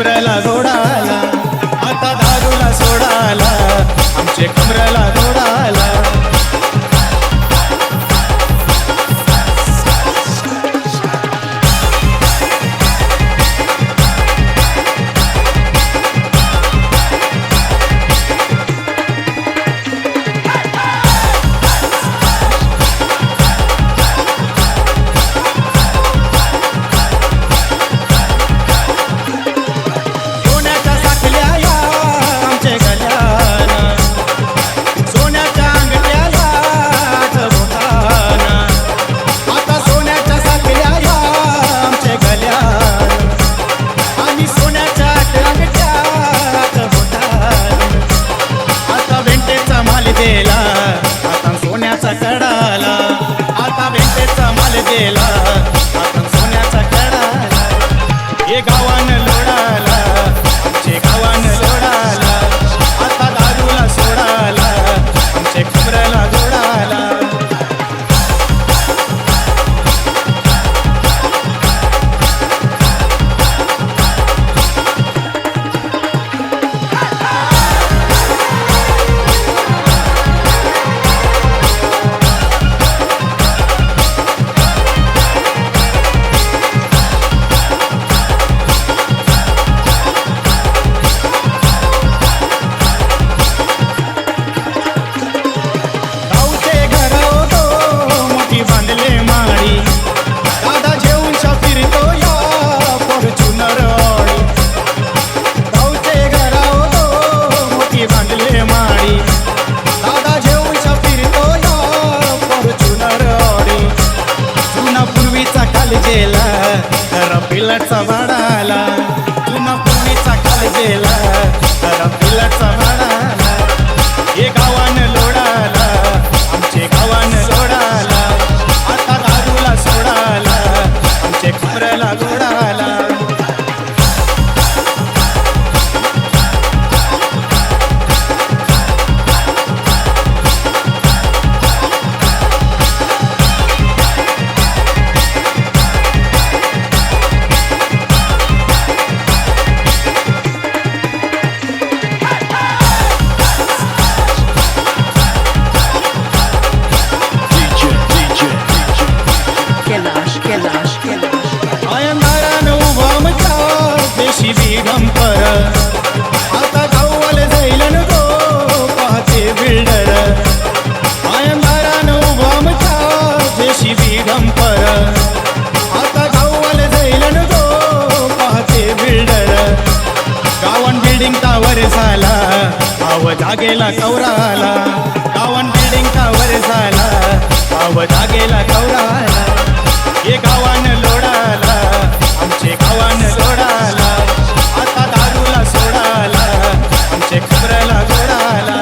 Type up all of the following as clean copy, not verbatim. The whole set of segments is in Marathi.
कमराला घोडाला, आता दारूला सोडाला, आमचे कमराला घोडाला. आता सोन्याचा कडाला, आता भेंटेचा माल गेला, आता सोन्याचा कडाला. हे गावान लोडाला, आमचे गावान लोडाला, आता दारूला सोडाला, आमचे कमराला घोडाला. पिलाचा वाडाला, तुना पूर्वीचा काल गेला, जरा पिलाचा वाडाला. हे गावान लोडाला, आमचे गावान लोडाला, आता दारूला सोडाला, आमचे कमराला घोडाला. ढंपर आता गावाल जाईल गो पाहते बिल्डर. आयंदारान उभा मचा जेसीबी ढंपर, आता गावाल जाईल गो पाहते बिल्डर. गावन बिल्डिंग टावर झाला, आव जागेला कौराला, गावन बिल्डिंग टावर झाला, आव जागेला कौराला. हे गावान लोडाला, आमचे गावान लोडाला, आता दारूला सोडाला, आमचे कमराला घोडाला.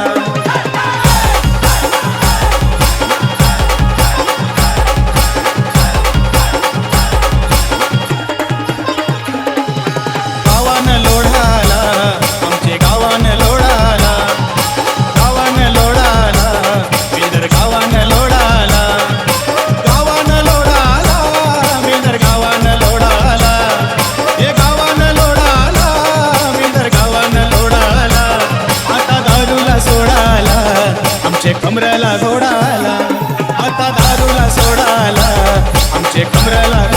गावान लोडाला, आमचे गावान लोडाला, गावान लोडाला, बिल्डर गावान लोडाला, गावान लोडाला, बिल्डर गावान लोडाला. हे गावान लोडाला, बिल्डर गावान लोडाला, आता दारूला सोडाला, आमचे कमराला घोडाला, आता दारूला सोडाला, आमचे कमराला